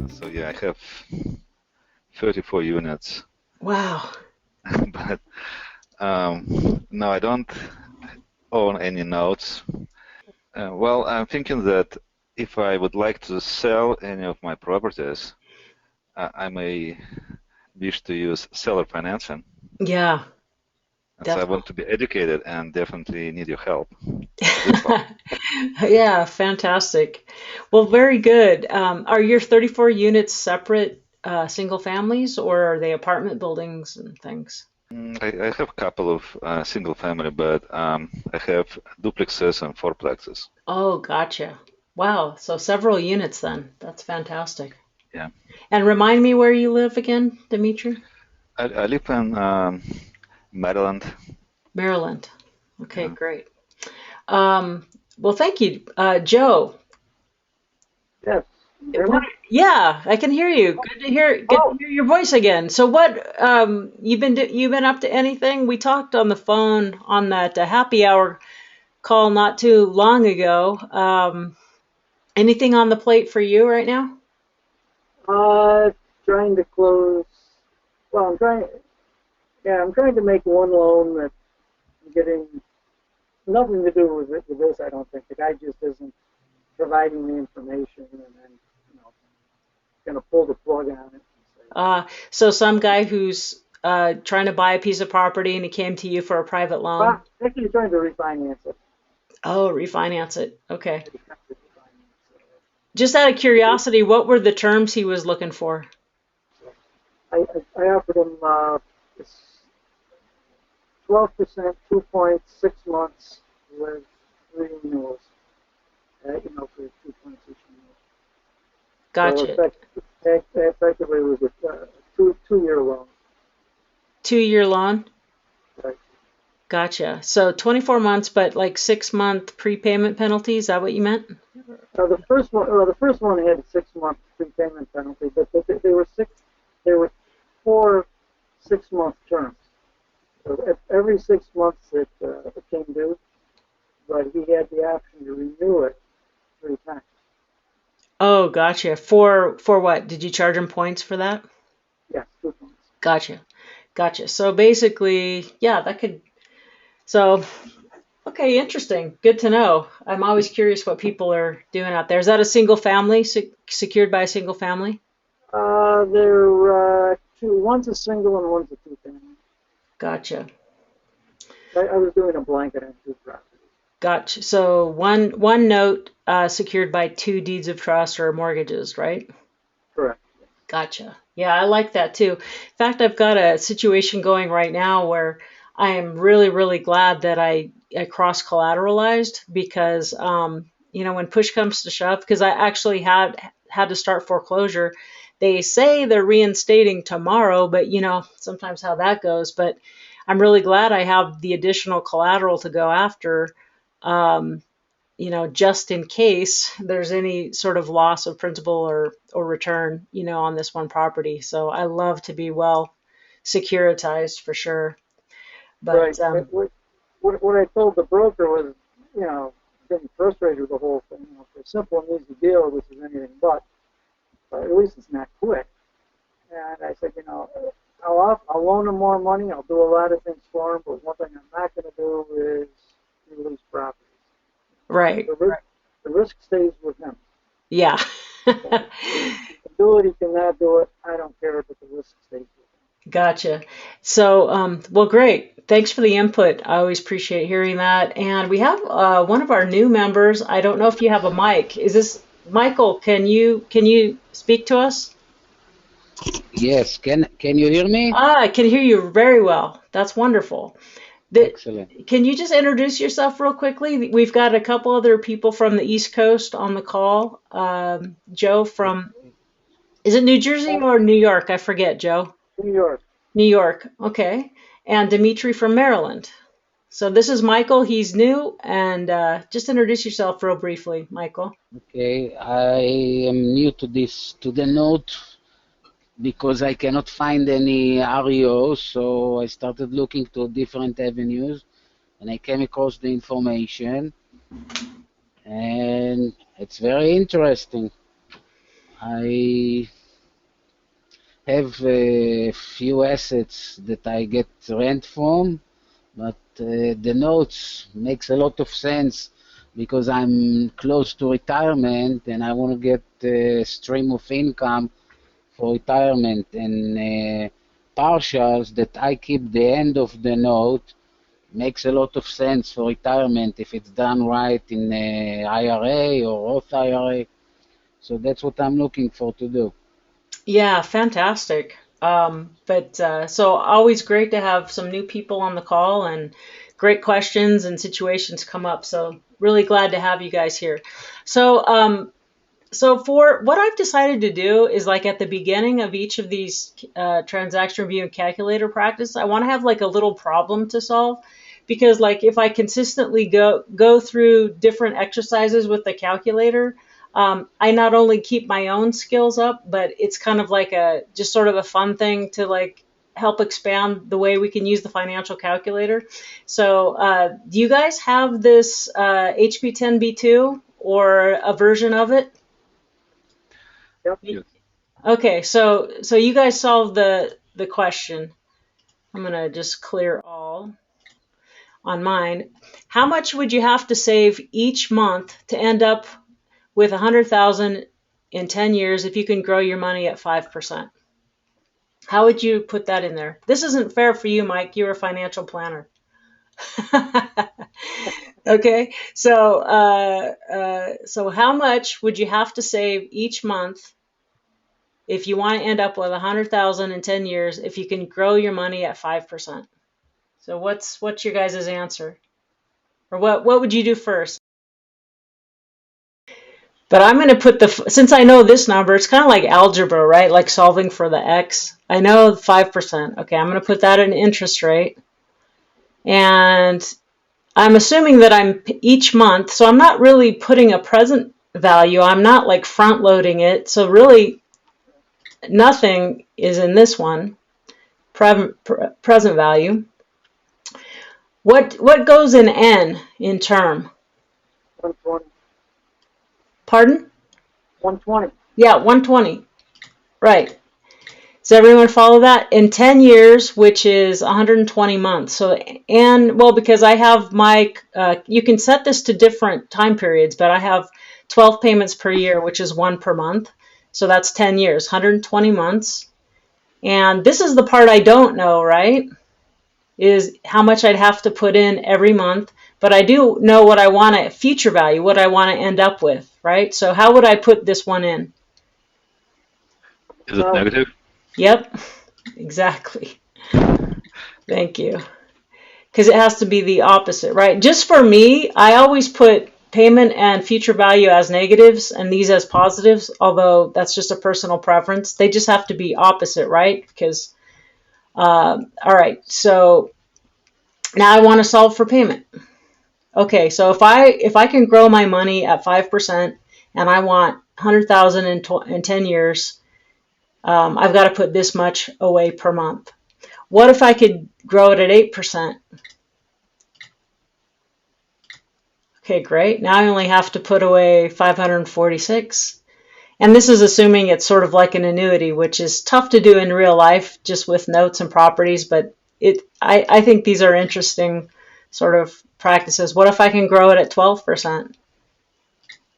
So yeah, I have 34 units, Wow. but no, I don't own any notes. Well, I'm thinking that if I would like to sell any of my properties, I may wish to use seller financing. Yeah, And so I definitely. want to be educated and definitely need your help for this part. Yeah, fantastic. Well, very good. Are your 34 units separate single families or are they apartment buildings and things? I have a couple of single family, but I have duplexes and fourplexes. Oh, gotcha. Wow. So several units then. That's fantastic. Yeah. And remind me where you live again, Dimitri? I live in Maryland. Maryland. Okay, Yeah. great. Well, thank you. Joe, Yes. You hear me? yeah, I can hear you. Good to Oh, hear your voice again. So what you've been up to anything? We talked on the phone on that happy hour call not too long ago. Anything on the plate for you right now? uh, trying to close. Well, I'm trying to make one loan that I'm getting nothing to do with this. I don't think the guy just isn't providing the information, and then gonna pull the plug on it and say, So some guy who's trying to buy a piece of property and he came to you for a private loan. well, actually trying to refinance it. Oh, refinance it. Okay. Maybe trying to Just out of refinance it. curiosity, what were the terms he was looking for? So I offered him 12%, 2.6 months with three renewals. For 2.6 renewals. So Gotcha. effectively, it was a two-year loan. 2 year loan? Right? Gotcha. So 24 months, but like 6 month prepayment penalty. Is that what you meant? The first one had a 6 month prepayment penalty, but they were four 6 month terms. So every 6 months it came due, but he had the option to renew it 3 times. Oh, gotcha. For what? Did you charge him points for that? Yes, 2 points. Gotcha. Gotcha. So basically, yeah, that could. So, okay, interesting. Good to know. I'm always curious what people are doing out there. Is that a single family, secured by a single family? They're two. One's a single and one's a two family. Gotcha. I was doing a blanket on two properties. Gotcha. So one note secured by two deeds of trust or mortgages, right? Correct. Gotcha. Yeah, I like that too. In fact, I've got a situation going right now where I am really, really glad that I cross collateralized because, when push comes to shove, because I actually had to start foreclosure. They say they're reinstating tomorrow, but sometimes how that goes. But I'm really glad I have the additional collateral to go after. Um, just in case there's any sort of loss of principal or return, on this one property. So I love to be well securitized for sure. Right. But What I told the broker was, getting frustrated with the whole thing. For a simple and easy deal, this is anything but at least it's not quick. And I said, I'll loan him more money. I'll do a lot of things for him, but one thing I'm not going to do is release properties. right, The risk, the risk stays with him. yeah. So if he can do it, he cannot do it. I don't care, but the risk stays with Gotcha. So, well, great. Thanks for the input. I always appreciate hearing that. And we have one of our new members. I don't know if you have a mic. Is this Michael? Can you speak to us? Yes, can you hear me? I can hear you very well. That's wonderful. The, Excellent. can you just introduce yourself real quickly? We've got a couple other people from the East Coast on the call. Joe from, is it New Jersey him. or New York? I forget, Joe. New York. New York. Okay. And Dimitri from Maryland. So this is Michael. He's new. And just introduce yourself real briefly, Michael. Okay, I am new to the note because I cannot find any REO, so I started looking to different avenues and I came across the information. and it's very interesting. I have a few assets that I get rent from, but the notes makes a lot of sense because I'm close to retirement and I want to get a stream of income for retirement, and partials that I keep the end of the note makes a lot of sense for retirement if it's done right in IRA or Roth IRA. So that's what I'm looking for to do. Yeah, fantastic. But so always great to have some new people on the call and great questions and situations come up. So really glad to have you guys here. So so for what I've decided to do is like at the beginning of each of these transaction review and calculator practice, I want to have like a little problem to solve because like if I consistently go through different exercises with the calculator, I not only keep my own skills up, but it's kind of like a just sort of a fun thing to like help expand the way we can use the financial calculator. So, do you guys have this HB10B2 or a version of it? Yep. Yes. Okay, so you guys solved the question. I'm gonna just clear all on mine. How much would you have to save each month to end up with 100,000 in 10 years if you can grow your money at 5%? How would you put that in there? This isn't fair for you, Mike. You're a financial planner. Okay, so how much would you have to save each month if you want to end up with 100,000 in 10 years if you can grow your money at 5%? So what's your guys' answer? Or what would you do first? But I'm going to put since I know this number, it's kind of like algebra, right? Like solving for the x. I know 5%. Okay, I'm going to put that in interest rate. And I'm assuming that I'm each month, so I'm not really putting a present value. I'm not like front loading it. So really nothing is in this one, present value. What goes in n in term? 120. Pardon? 120. Yeah, 120. Right. Does everyone follow that? In 10 years, which is 120 months. So, and well, because I have you can set this to different time periods, but I have 12 payments per year, which is one per month. So that's 10 years, 120 months. And this is the part I don't know, right? Is how much I'd have to put in every month. But I do know what I want to future value, what I want to end up with, right? So how would I put this one in? Is it Well, negative? Yep, exactly. Thank you. Because it has to be the opposite, right? Just for me, I always put payment and future value as negatives and these as positives, although that's just a personal preference. They just have to be opposite, right? Because, all right, so now I want to solve for payment. Okay, so if I can grow my money at 5% and I want 100,000 in 10 years, I've got to put this much away per month. What if I could grow it at 8%? Okay, great. Now I only have to put away 546. And this is assuming it's sort of like an annuity, which is tough to do in real life just with notes and properties, but I think these are interesting sort of practices. What if I can grow it at 12%?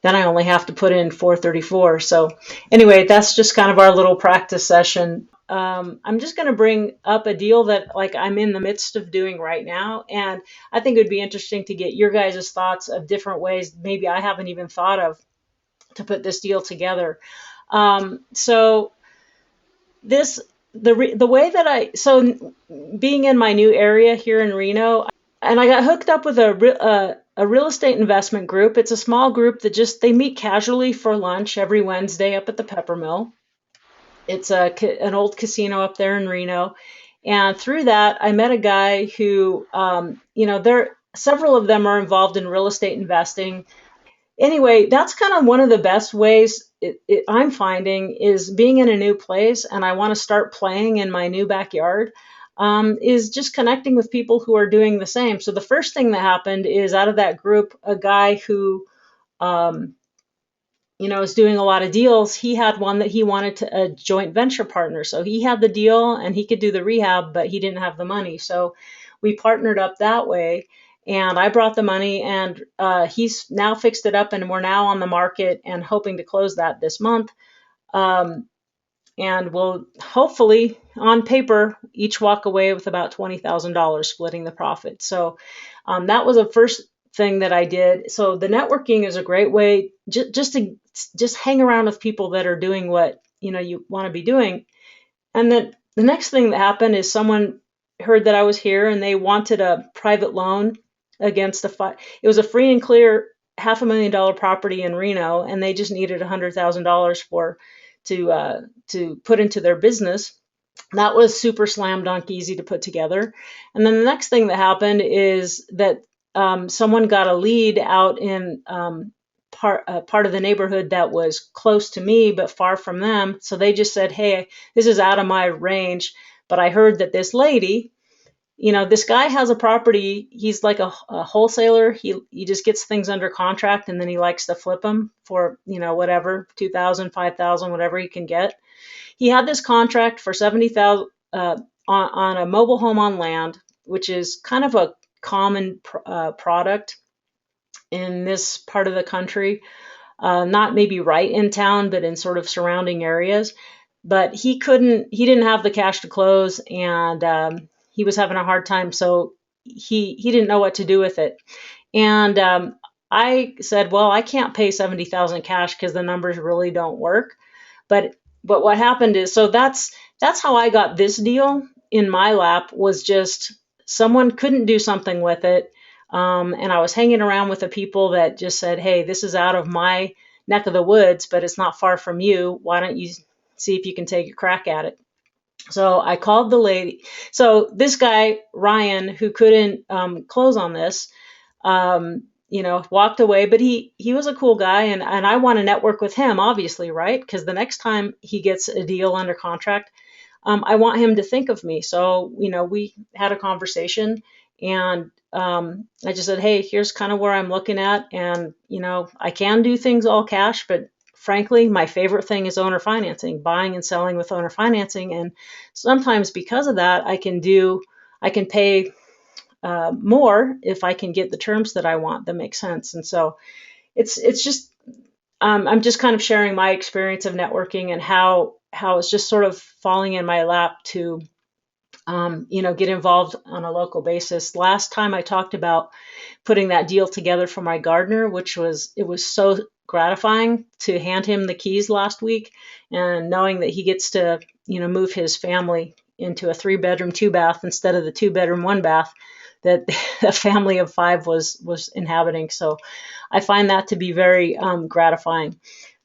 Then I only have to put in 434. So anyway, that's just kind of our little practice session. I'm just going to bring up a deal that like I'm in the midst of doing right now, and I think it would be interesting to get your guys' thoughts of different ways maybe I haven't even thought of to put this deal together. So this the way that being in my new area here in Reno, and I got hooked up with a real estate investment group. It's a small group that just they meet casually for lunch every Wednesday up at the Pepper Mill. It's an old casino up there in Reno. And through that, I met a guy who, several of them are involved in real estate investing. Anyway, that's kind of one of the best ways I'm finding is being in a new place and I want to start playing in my new backyard. Is just connecting with people who are doing the same. So the first thing that happened is out of that group, a guy who um, is doing a lot of deals. He had one that he wanted to a joint venture partner. So he had the deal and he could do the rehab, but he didn't have the money. So we partnered up that way. And I brought the money, and he's now fixed it up, and we're now on the market and hoping to close that this month. Um, and we'll hopefully, on paper, each walk away with about $20,000, splitting the profit. So that was the first thing that I did. So the networking is a great way just hang around with people that are doing what you want to be doing. And then the next thing that happened is someone heard that I was here and they wanted a private loan against it was a free and clear $500,000 property in Reno, and they just needed $100,000 to put into their business. That was super slam dunk easy to put together. And then the next thing that happened is that someone got a lead out in part of the neighborhood that was close to me but far from them. So they just said, "Hey, this is out of my range, but I heard that this lady, this guy has a property. He's like a wholesaler. He just gets things under contract and then he likes to flip them for whatever 2,000, 5,000, whatever he can get. He had this contract for 70,000 on a mobile home on land, which is kind of a common product in this part of the country. Not maybe right in town, but in sort of surrounding areas. But he didn't have the cash to close, and he was having a hard time, so he didn't know what to do with it. And I said, well, I can't pay 70,000 cash because the numbers really don't work. But what happened is, so that's how I got this deal in my lap, was just someone couldn't do something with it. And I was hanging around with the people that just said, "Hey, this is out of my neck of the woods, but it's not far from you. Why don't you see if you can take a crack at it?" So I called the lady. So this guy, Ryan, who couldn't close on this, walked away, but he was a cool guy, and I want to network with him, obviously, right? Because the next time he gets a deal under contract, I want him to think of me. So, we had a conversation, and I just said, "Hey, here's kind of where I'm looking at. And, I can do things all cash, but frankly, my favorite thing is owner financing, buying and selling with owner financing. And sometimes because of that, I can pay more if I can get the terms that I want that make sense." And so it's just I'm just kind of sharing my experience of networking and how it's just sort of falling in my lap to get involved on a local basis. Last time I talked about putting that deal together for my gardener, it was so gratifying to hand him the keys last week, and knowing that he gets to move his family into a 3-bedroom 2-bath instead of the 2-bedroom 1-bath that a family of 5 was inhabiting. So I find that to be very gratifying.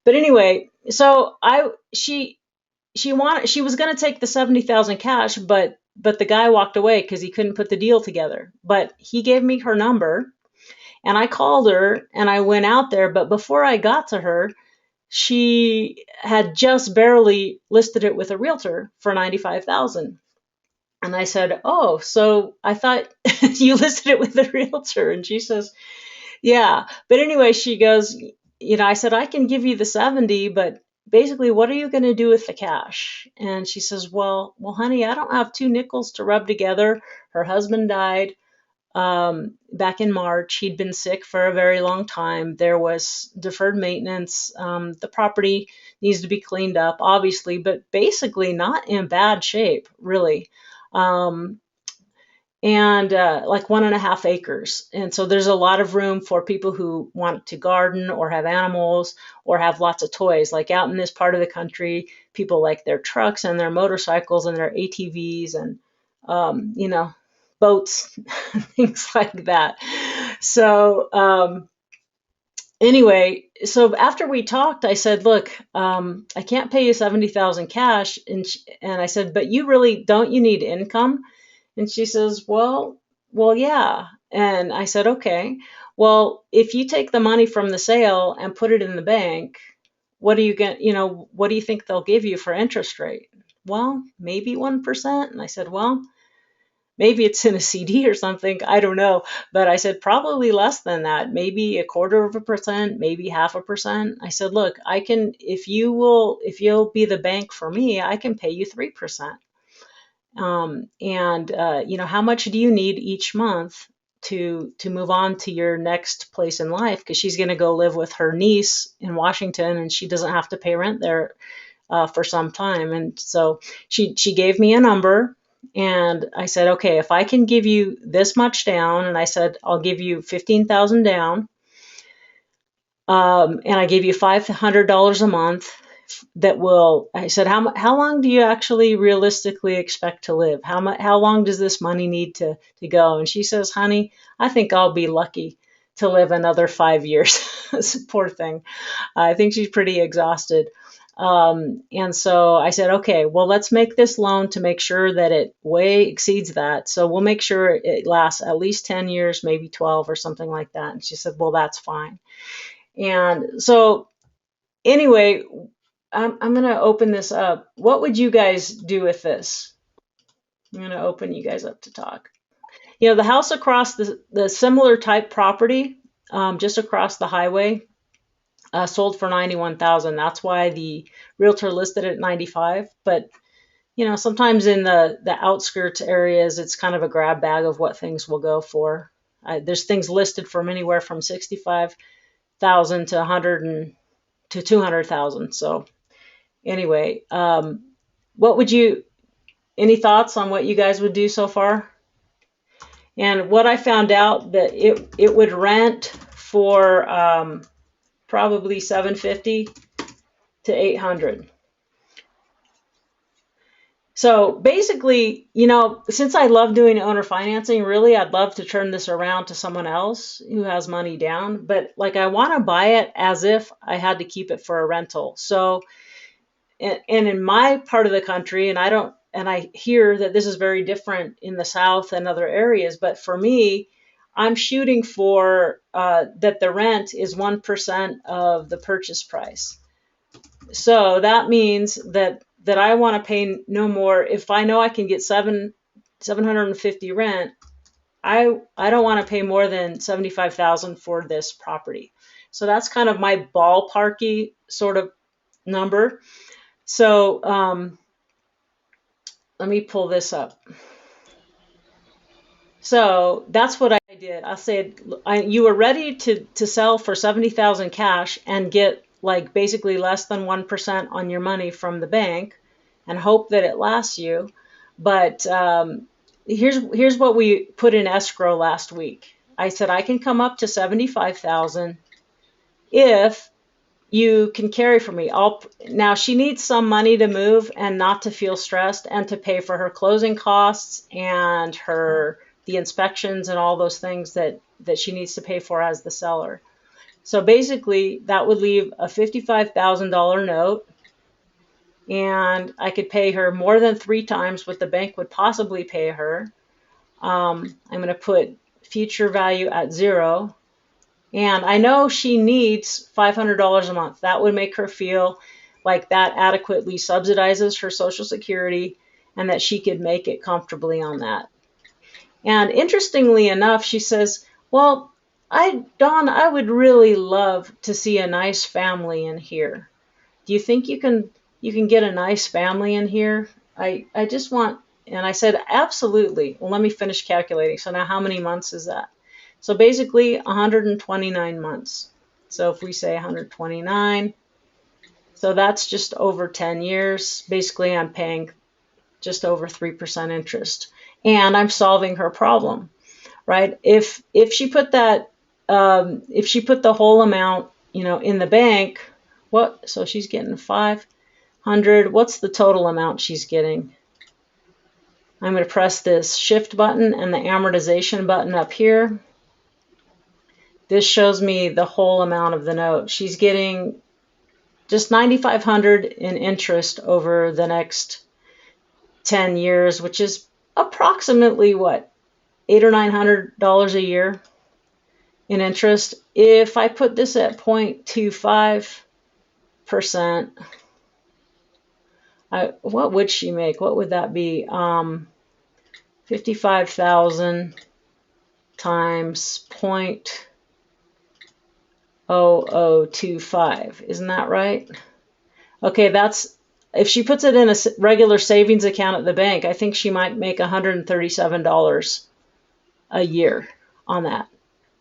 But anyway, so she was going to take the 70,000 cash, but the guy walked away because he couldn't put the deal together. But he gave me her number, and I called her and I went out there. But before I got to her, she had just barely listed it with a realtor for 95,000. And I said, "Oh, so I thought you listed it with a realtor." And she says, "Yeah." But anyway, she goes, I said, "I can give you the 70, but basically, what are you going to do with the cash?" And she says, "Well, honey, I don't have 2 nickels to rub together. Her husband died back in March. He'd been sick for a very long time. There was deferred maintenance. The property needs to be cleaned up, obviously, but basically not in bad shape, really." Um, and like 1.5 acres. And so there's a lot of room for people who want to garden or have animals or have lots of toys. Like out in this part of the country, people like their trucks and their motorcycles and their ATVs and, boats, things like that. So, anyway, so after we talked, I said, "Look, I can't pay you 70,000 cash." And I said, "But you need income?" And she says, "Well, yeah." And I said, "Okay. Well, if you take the money from the sale and put it in the bank, what do you think they'll give you for interest rate?" "Well, maybe 1%." And I said, "Well, maybe it's in a CD or something. I don't know. But I said, probably less than that, maybe 1/4%, maybe 0.5%. I said, look, I can, if you'll be the bank for me, I can pay you 3%. And how much do you need each month to move on to your next place in life? Because she's going to go live with her niece in Washington, and she doesn't have to pay rent there for some time. And so she gave me a number, and I said, okay, if I can give you this much down, and I said I'll give you 15,000 down, and I gave you $500 a month. I said, how long do you actually realistically expect to live? How long does this money need to go? And she says, honey, I think I'll be lucky to live another 5 years. Poor thing. I think she's pretty exhausted. And so I said, okay, well, let's make this loan to make sure that it way exceeds that. So we'll make sure it lasts at least 10 years, maybe 12 or something like that. And she said, well, that's fine. And so anyway, I'm going to open this up. What would you guys do with this? I'm going to open you guys up to talk. The house across the similar type property, just across the highway, sold for 91,000. That's why the realtor listed it at 95. But sometimes in the outskirts areas, it's kind of a grab bag of what things will go for. There's things listed from anywhere from 65,000 to 100 to 200,000. So anyway, any thoughts on what you guys would do so far? And what I found out that it would rent for probably 750 to 800. So basically, since I love doing owner financing, really, I'd love to turn this around to someone else who has money down. But I want to buy it as if I had to keep it for a rental. So, and in my part of the country, and I hear that this is very different in the South and other areas, but for me, I'm shooting for that the rent is 1% of the purchase price. So that means that I want to pay no more. If I know I can get 750 rent, I don't want to pay more than 75,000 for this property. So that's kind of my ballparky sort of number. So let me pull this up. So that's what I did. I said, you were ready to sell for 70,000 cash and get basically less than 1% on your money from the bank and hope that it lasts you. But here's what we put in escrow last week. I said, I can come up to 75,000 if you can carry for me. Now she needs some money to move and not to feel stressed and to pay for her closing costs and the inspections and all those things that she needs to pay for as the seller. So basically that would leave a $55,000 note, and I could pay her more than 3 times what the bank would possibly pay her. I'm going to put future value at 0. And I know she needs $500 a month. That would make her feel like that adequately subsidizes her Social Security and that she could make it comfortably on that. And interestingly enough, she says, well, Dawn, I would really love to see a nice family in here. Do you think you can get a nice family in here? I just want, and I said, absolutely. Well, let me finish calculating. So now how many months is that? So basically 129 months. So if we say 129, so that's just over 10 years. Basically, I'm paying just over 3% interest, and I'm solving her problem, right? If she put that, if she put the whole amount, in the bank, so she's getting 500. What's the total amount she's getting? I'm going to press this shift button and the amortization button up here. This shows me the whole amount of the note. She's getting just $9,500 in interest over the next 10 years, which is approximately what, $800 or $900 a year in interest. If I put this at 0.25%, what would she make? What would that be? 55,000 times 0.0025. Isn't that right? Okay, that's if she puts it in a regular savings account at the bank, I think she might make $137 a year on that,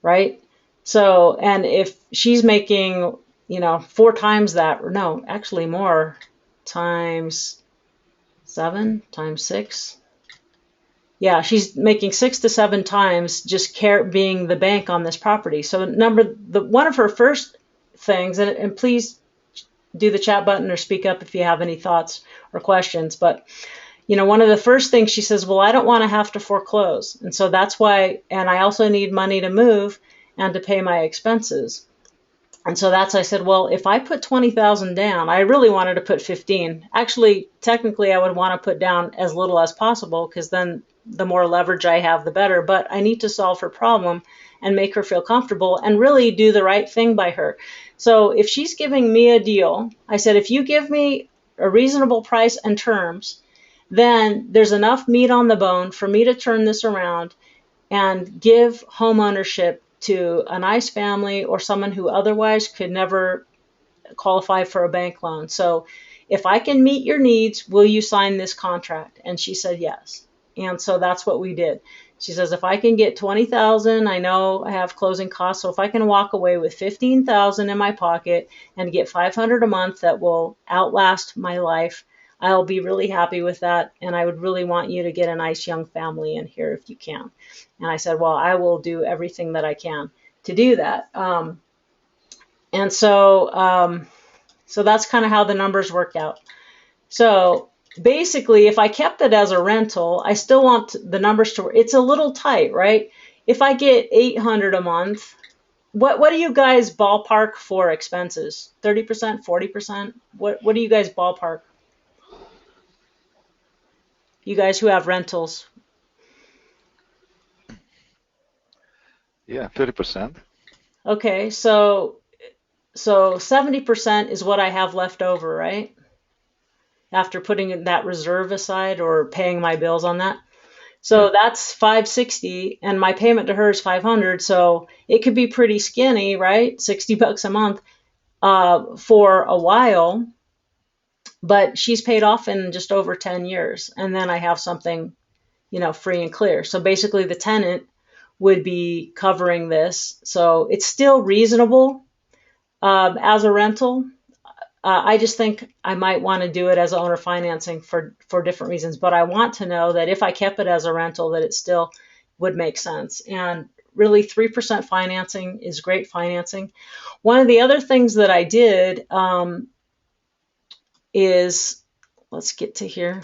right? So, and if she's making, 4 times that, or no, actually more, times 7, times 6. Yeah, she's making 6 to 7 times just being the bank on this property. So one of her first things, and please do the chat button or speak up if you have any thoughts or questions. But, one of the first things she says, well, I don't want to have to foreclose. And so that's why, and I also need money to move and to pay my expenses. And so I said, well, if I put 20,000 down, I really wanted to put 15. Actually, technically, I would want to put down as little as possible because then the more leverage I have, the better. But I need to solve her problem and make her feel comfortable and really do the right thing by her. So if she's giving me a deal, I said, if you give me a reasonable price and terms, then there's enough meat on the bone for me to turn this around and give home ownership to a nice family or someone who otherwise could never qualify for a bank loan. So if I can meet your needs, will you sign this contract? And she said yes. And so that's what we did. She says, if I can get 20,000, I know I have closing costs. So if I can walk away with 15,000 in my pocket and get 500 a month that will outlast my life, I'll be really happy with that. And I would really want you to get a nice young family in here if you can. And I said, well, I will do everything that I can to do that. And so that's kind of how the numbers work out. So basically, if I kept it as a rental, I still want the numbers to work. It's a little tight, right? If I get 800 a month, what do you guys ballpark for expenses? 30%, 40%? What do you guys ballpark? You guys who have rentals. Yeah, 30%. Okay, so 70% is what I have left over, right? After putting that reserve aside or paying my bills on that. So Yeah. that's 560 and my payment to her is 500. So it could be pretty skinny, right? $60 a month for a while, but she's paid off in just over 10 years. And then I have something, free and clear. So basically the tenant would be covering this. So it's still reasonable as a rental. I just think I might want to do it as owner financing for different reasons, but I want to know that if I kept it as a rental, that it still would make sense. And really, 3% financing is great financing. One of the other things that I did is, let's get to here,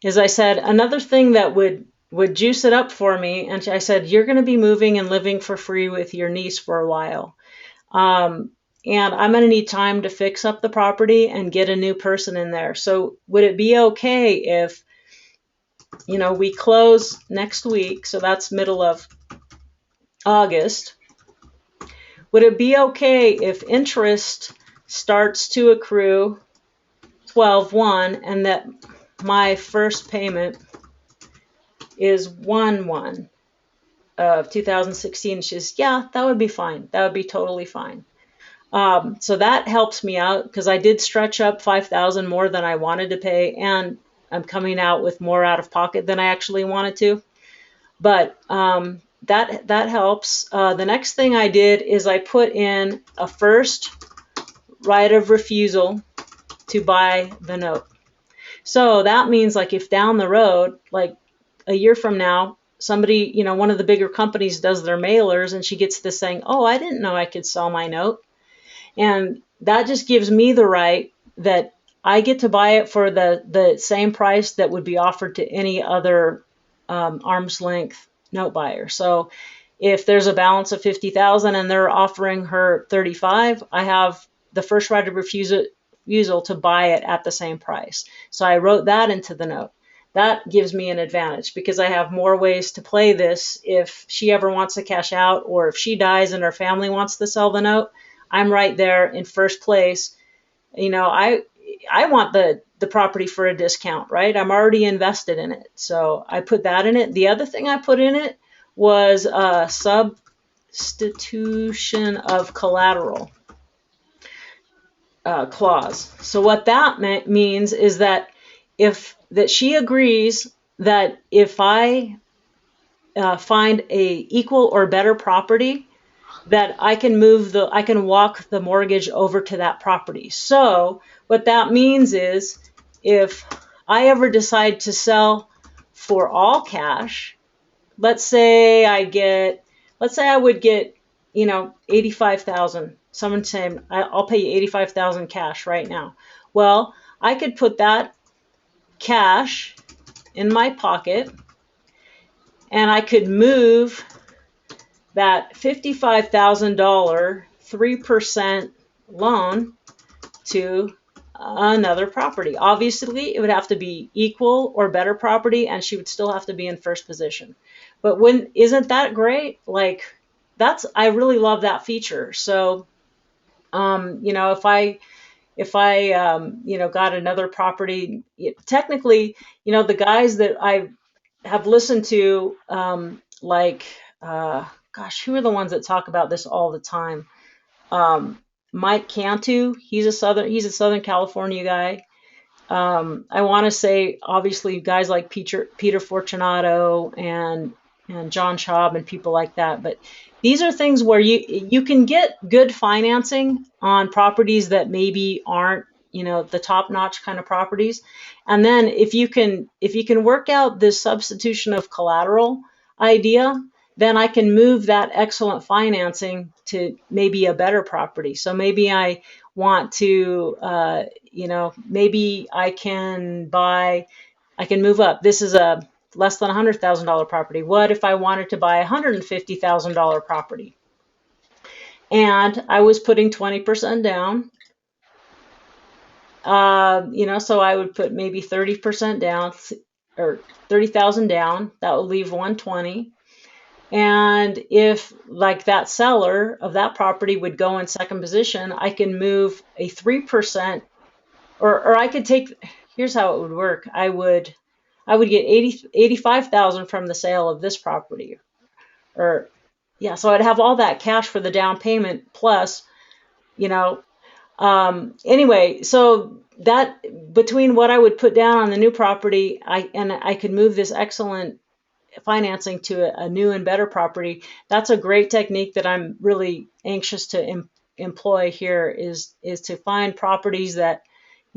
is I said another thing that would juice it up for me, and I said, you're going to be moving and living for free with your niece for a while. And I'm going to need time to fix up the property and get a new person in there. So would it be okay if, we close next week, so that's middle of August, would it be okay if interest starts to accrue 12/1 and that my first payment is 1/1 of 2016? She says, yeah, that would be fine. That would be totally fine. So that helps me out because I did stretch up 5,000 more than I wanted to pay, and I'm coming out with more out of pocket than I actually wanted to. But that helps. The next thing I did is I put in a first right of refusal to buy the note. So that means like if down the road, like a year from now, somebody, one of the bigger companies does their mailers and she gets this saying, oh, I didn't know I could sell my note. And that just gives me the right that I get to buy it for the same price that would be offered to any other arm's length note buyer. So if there's a balance of 50,000 and they're offering her 35, I have the first right of refusal to buy it at the same price. So I wrote that into the note. That gives me an advantage because I have more ways to play this if she ever wants to cash out or if she dies and her family wants to sell the note. I'm right there in first place. I want the the property for a discount, right? I'm already invested in it. So I put that in it. The other thing I put in it was a substitution of collateral clause. So what that means is that if that she agrees that if I find a equal or better property, that I can walk the mortgage over to that property. So what that means is if I ever decide to sell for all cash, let's say I would get, 85,000. Someone saying, I'll pay you 85,000 cash right now. Well, I could put that cash in my pocket and I could move that $55,000 3% loan to another property. Obviously, it would have to be equal or better property, and she would still have to be in first position. But isn't that great? Like, I really love that feature. So, if I got another property, technically, the guys that I have listened to, gosh, who are the ones that talk about this all the time? Um, Mike Cantu, he's a Southern California guy. I want to say, obviously, guys like Peter Fortunato and John Schaub and people like that. But these are things where you can get good financing on properties that maybe aren't, the top-notch kind of properties. And then if you can work out this substitution of collateral idea, then I can move that excellent financing to maybe a better property. So maybe I want to, maybe I can move up. This is a less than $100,000 property. What if I wanted to buy a $150,000 property? And I was putting 20% down. So I would put maybe 30% down or 30,000 down. That would leave 120. And if like that seller of that property would go in second position, I can move a 3%, or I could take, here's how it would work. I would get 85,000 from the sale of this property, or yeah, so I'd have all that cash for the down payment plus, anyway, so that between what I would put down on the new property, I could move this excellent financing to a new and better property. That's a great technique that I'm really anxious to employ here is to find properties that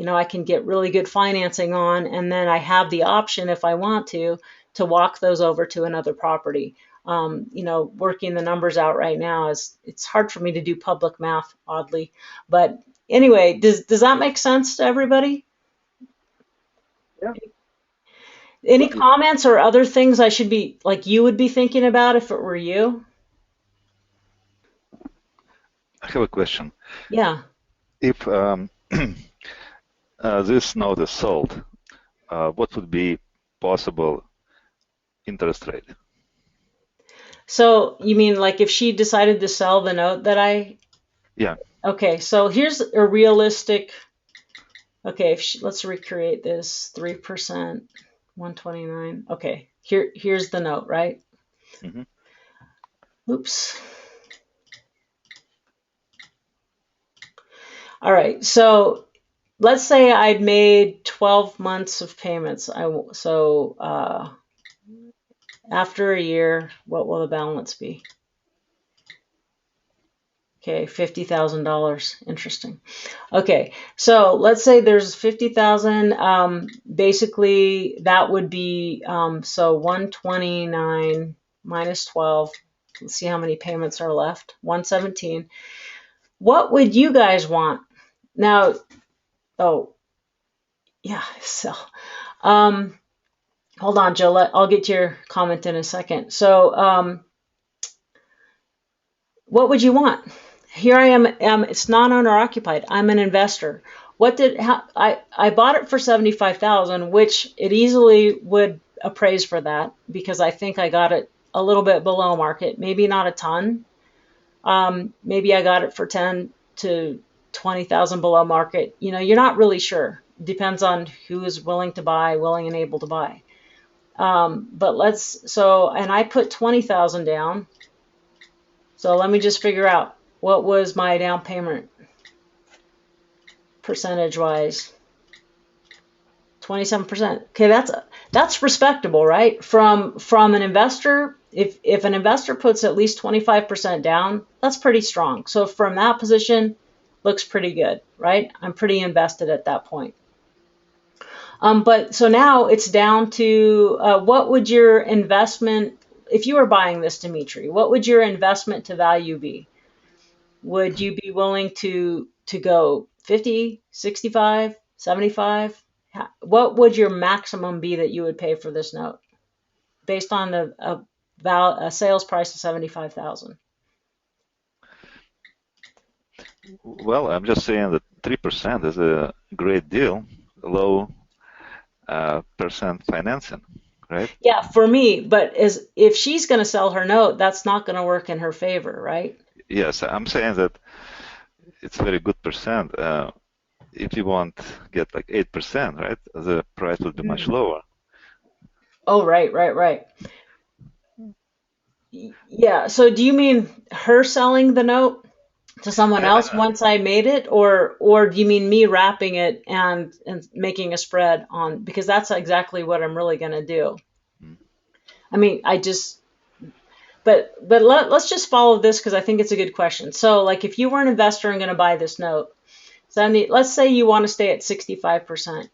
I can get really good financing on, and then I have the option if I want to walk those over to another property. Working the numbers out right now it's hard for me to do public math, oddly, but anyway, does that make sense to everybody? Yeah. Any comments or other things I should be like you would be thinking about if it were you? I have a question. Yeah. If this note is sold, what would be possible interest rate? So you mean like if she decided to sell the note that Yeah. Okay, so here's a realistic. Okay, let's recreate this 3%, 129. Okay, here's the note, right? Mm-hmm. Oops. All right, so let's say I'd made 12 months of payments. After a year, what will the balance be? Okay, $50,000. Interesting. Okay, so let's say there's 50,000. Basically, that would be so 129 minus 12. Let's see how many payments are left. 117. What would you guys want? Now, oh, yeah, so hold on, Joe. I'll get to your comment in a second. So, what would you want? Here I am. It's not owner occupied. I'm an investor. I bought it for 75,000, which it easily would appraise for that because I think I got it a little bit below market. Maybe not a ton. Maybe I got it for 10 to 20,000 below market. You're not really sure depends on who is willing to buy, willing and able to buy. But and I put 20,000 down. So let me just figure out what was my down payment percentage wise. 27%. Okay, that's respectable, right? From an investor, if an investor puts at least 25% down, that's pretty strong. So from that position, looks pretty good, right? I'm pretty invested at that point. But so now it's down to what would your investment, if you were buying this, Dimitri, what would your investment to value be? Would you be willing to go 50, 65, 75? What would your maximum be that you would pay for this note based on a sales price of 75,000? Well, I'm just saying that 3% is a great deal, low percent financing, right? Yeah, for me, but if she's going to sell her note, that's not going to work in her favor, right? Yes, I'm saying that it's a very good percent. If you want get like 8%, right, the price would be much Mm. lower. Oh, right, right, right. Yeah, so do you mean her selling the note to someone else I, once I made it, or do you mean me wrapping it and making a spread on, because that's exactly what I'm really going to do. mm, I mean, let's just follow this because I think it's a good question. So like if you were an investor and going to buy this note, 70, let's say you want to stay at 65%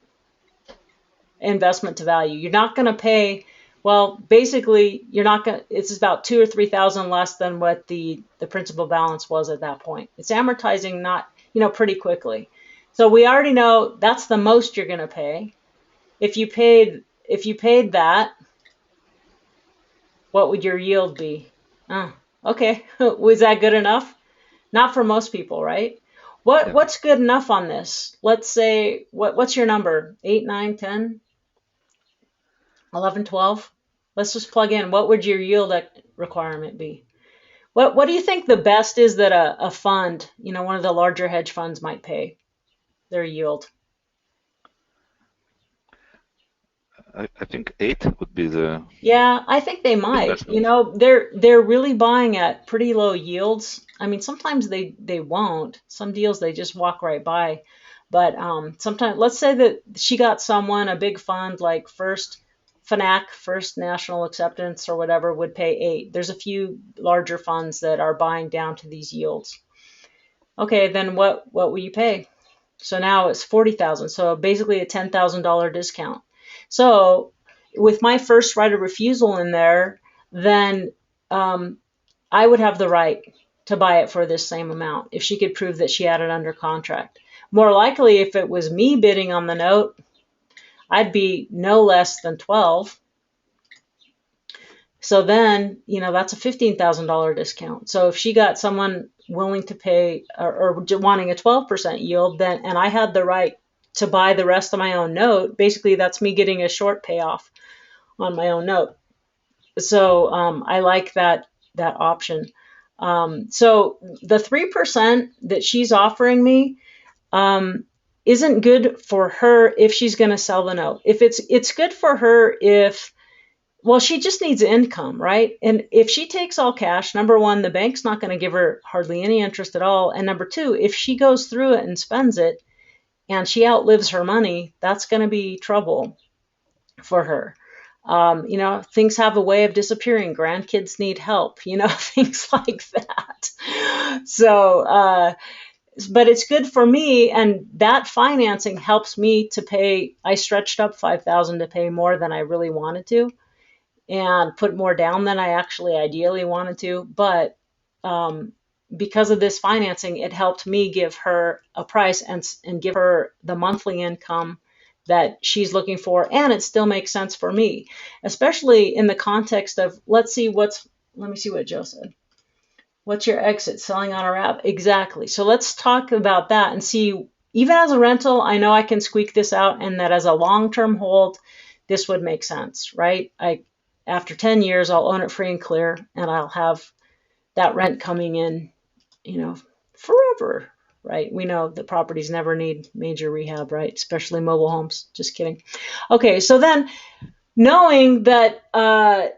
investment to value. You're not going to pay, well, basically you're not going to, it's about 2 or 3,000 less than what the principal balance was at that point. It's amortizing not, pretty quickly. So we already know that's the most you're going to pay. If you paid that, what would your yield be? Oh, okay. Was that good enough? Not for most people, right? What yeah. what's good enough on this? Let's say what's your number? 8, 9, 10, 11, 12? Let's just plug in. What would your yield requirement be? What do you think the best is that a fund, one of the larger hedge funds might pay their yield? I think 8 would be the Yeah, I think they might. investment. They're really buying at pretty low yields. I mean, sometimes they won't. Some deals they just walk right by. But sometimes, let's say that she got someone, a big fund like First National Acceptance or whatever, would pay 8. There's a few larger funds that are buying down to these yields. Okay, then what will you pay? So now it's 40,000. So basically a $10,000 discount. So with my first right of refusal in there, then um, I would have the right to buy it for this same amount if she could prove that she had it under contract. More likely, if it was me bidding on the note, I'd be no less than 12. So then, that's a $15,000 discount. So if she got someone willing to pay or wanting a 12% yield, then, and I had the right to buy the rest of my own note, basically that's me getting a short payoff on my own note. So I like that option. So the 3% that she's offering me isn't good for her if she's going to sell the note. If it's good for her if, well, she just needs income, right? And if she takes all cash, number one, the bank's not going to give her hardly any interest at all. And number two, if she goes through it and spends it and she outlives her money, that's going to be trouble for her. Things have a way of disappearing. Grandkids need help, things like that. So, but it's good for me, and that financing helps me to pay. I stretched up 5,000 to pay more than I really wanted to, and put more down than I actually ideally wanted to. But um, because of this financing, it helped me give her a price and give her the monthly income that she's looking for, and it still makes sense for me, especially in the context of let me see what Joe said. What's your exit selling on a wrap? Exactly. So let's talk about that and see. Even as a rental, I know I can squeak this out, and that as a long-term hold, this would make sense, right? After 10 years, I'll own it free and clear, and I'll have that rent coming in, forever. right? We know that properties never need major rehab, right? Especially mobile homes. Just kidding. Okay, so then knowing that I'm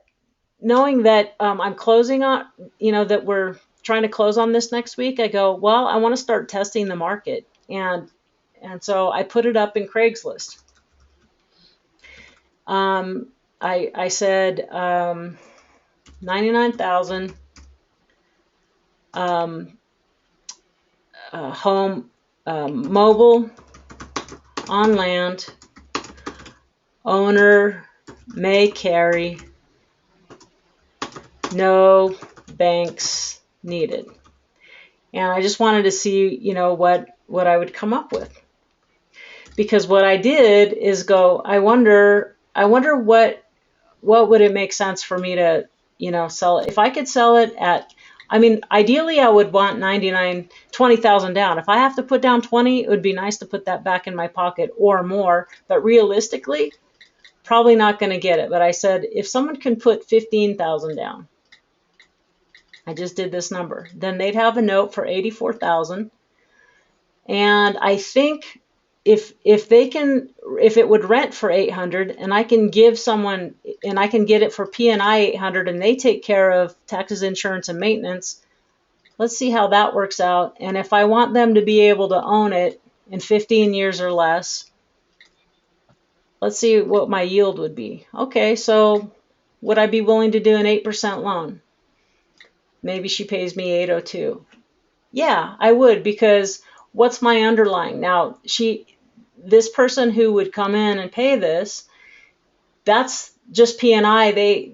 closing on, that we're trying to close on this next week, I go, well, I want to start testing the market, and so I put it up in Craigslist. I said 99,000 home, mobile, on land, owner may carry, no banks needed. And I just wanted to see, what I would come up with. Because what I did is go, I wonder what would it make sense for me to, sell it. If I could sell it at, ideally I would want 20,000 down. If I have to put down 20, it would be nice to put that back in my pocket or more. But realistically, probably not going to get it. But I said, if someone can put 15,000 down, I just did this number, then they'd have a note for 84,000. And I think if it would rent for 800 and I can give someone, and I can get it for P&I 800 and they take care of taxes, insurance, and maintenance, let's see how that works out. And if I want them to be able to own it in 15 years or less, let's see what my yield would be. Okay, so would I be willing to do an 8% loan? Maybe she pays me 802. Yeah, I would, because what's my underlying? Now, this person who would come in and pay this, that's just P&I.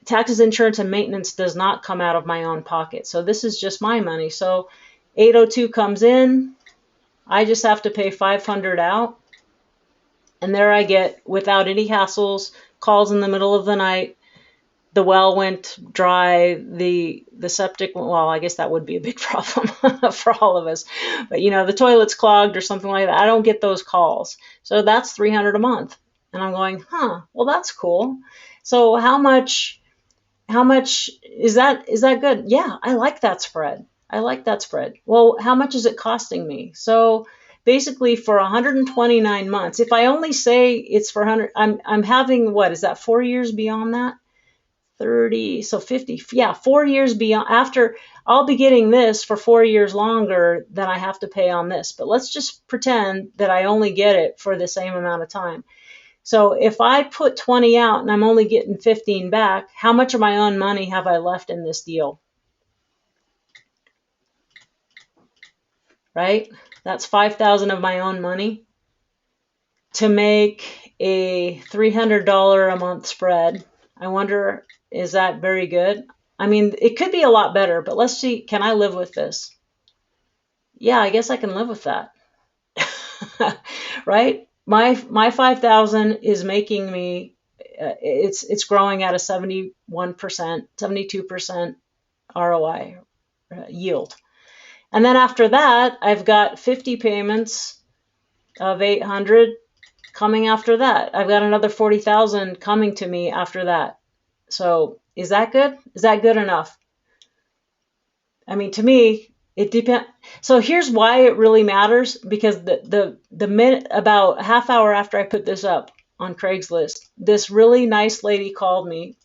Taxes, insurance, and maintenance does not come out of my own pocket. So this is just my money. So 802 comes in, I just have to pay 500 out. And there I get, without any hassles, calls in the middle of the night. The well went dry, the septic, well, I guess that would be a big problem for all of us. But the toilet's clogged or something like that. I don't get those calls. So that's 300 a month. And I'm going, well, that's cool. So how much is that good? Yeah, I like that spread. Well, how much is it costing me? So basically for 129 months, if I only say it's for 100, I'm having, what is that, 4 years beyond that? 30, so 50, yeah, 4 years beyond, after I'll be getting this for 4 years longer than I have to pay on this. But let's just pretend that I only get it for the same amount of time. So if I put 20 out and I'm only getting 15 back, how much of my own money have I left in this deal? Right? That's 5,000 of my own money to make a $300 a month spread. I wonder, is that very good? It could be a lot better, but let's see, can I live with this? Yeah, I guess I can live with that. Right? My 5,000 is making me, it's growing at a 71%, 72% ROI yield. And then after that, I've got 50 payments of 800 coming after that. I've got another 40,000 coming to me after that. So is that good? Is that good enough? To me, it depends. So here's why it really matters, because the minute, about a half hour after I put this up on Craigslist, this really nice lady called me.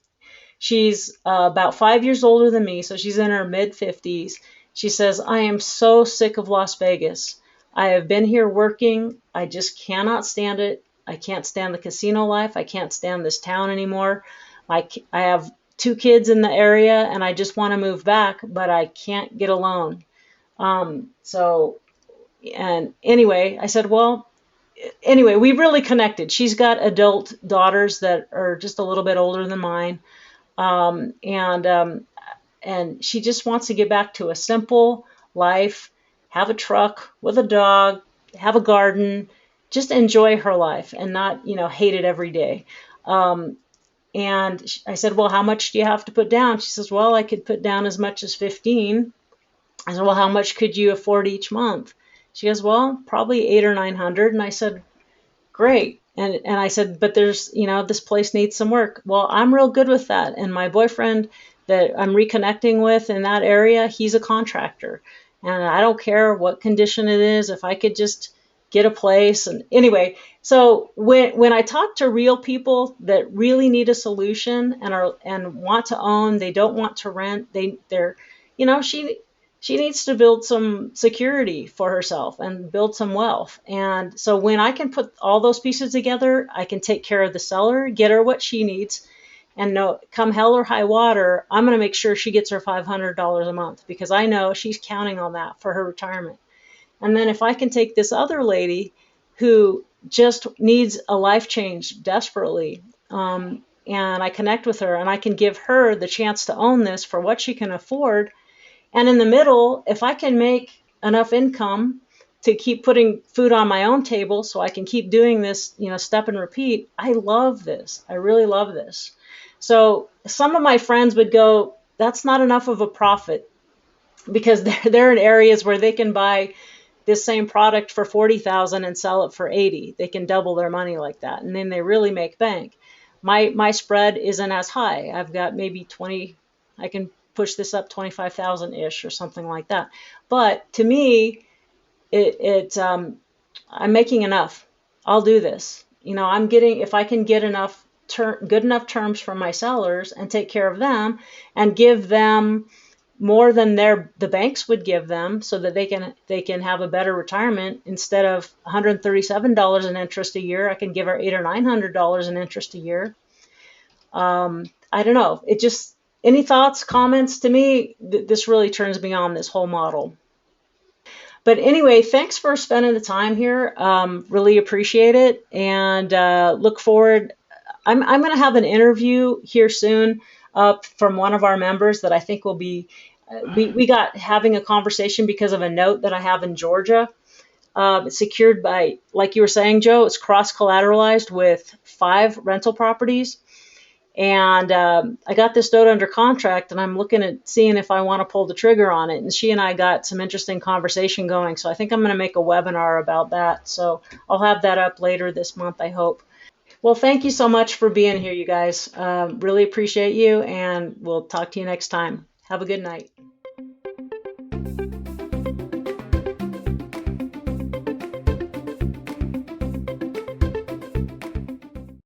She's about 5 years older than me, so she's in her mid 50s. She says, I am so sick of Las Vegas. I have been here working. I just cannot stand it. I can't stand the casino life. I can't stand this town anymore. I have 2 kids in the area and I just want to move back, but I can't get a loan. And anyway, I said, well, anyway, we really connected. She's got adult daughters that are just a little bit older than mine. And she just wants to get back to a simple life, have a truck with a dog, have a garden, just enjoy her life and not, hate it every day. And I said, well, how much do you have to put down? She says, well, I could put down as much as 15. I said, well, how much could you afford each month? She goes, well, probably 800 or 900. And I said, great. And I said, but there's, this place needs some work. Well, I'm real good with that. And my boyfriend that I'm reconnecting with in that area, he's a contractor. and I don't care what condition it is. If I could just get a place, and anyway, so when I talk to real people that really need a solution and want to own, they don't want to rent. They're, she needs to build some security for herself and build some wealth. And so when I can put all those pieces together, I can take care of the seller, get her what she needs, and no, come hell or high water, I'm going to make sure she gets her $500 a month because I know she's counting on that for her retirement. And then if I can take this other lady who just needs a life change desperately, and I connect with her and I can give her the chance to own this for what she can afford. And in the middle, if I can make enough income to keep putting food on my own table so I can keep doing this, step and repeat, I love this. I really love this. So some of my friends would go, that's not enough of a profit because they're in areas where they can buy this same product for 40,000 and sell it for 80. They can double their money like that, and then they really make bank. My spread isn't as high. I've got maybe 20. I can push this up 25,000 ish or something like that. But to me, I'm making enough. I'll do this. I'm getting, if I can get good enough terms from my sellers and take care of them and give them more than the banks would give them so that they can have a better retirement. Instead of $137 in interest a year, I can give her $800 or $900 in interest a year. I don't know. It just, any thoughts, comments? To me, this really turns me on, this whole model. But anyway, thanks for spending the time here. Really appreciate it, and look forward. I'm going to have an interview here soon from one of our members that I think will be. We got having a conversation because of a note that I have in Georgia. It's secured by, like you were saying, Joe, it's cross collateralized with 5 rental properties. And I got this note under contract, and I'm looking at seeing if I want to pull the trigger on it. And she and I got some interesting conversation going. So I think I'm going to make a webinar about that. So I'll have that up later this month, I hope. Well, thank you so much for being here, you guys. Really appreciate you, and we'll talk to you next time. Have a good night.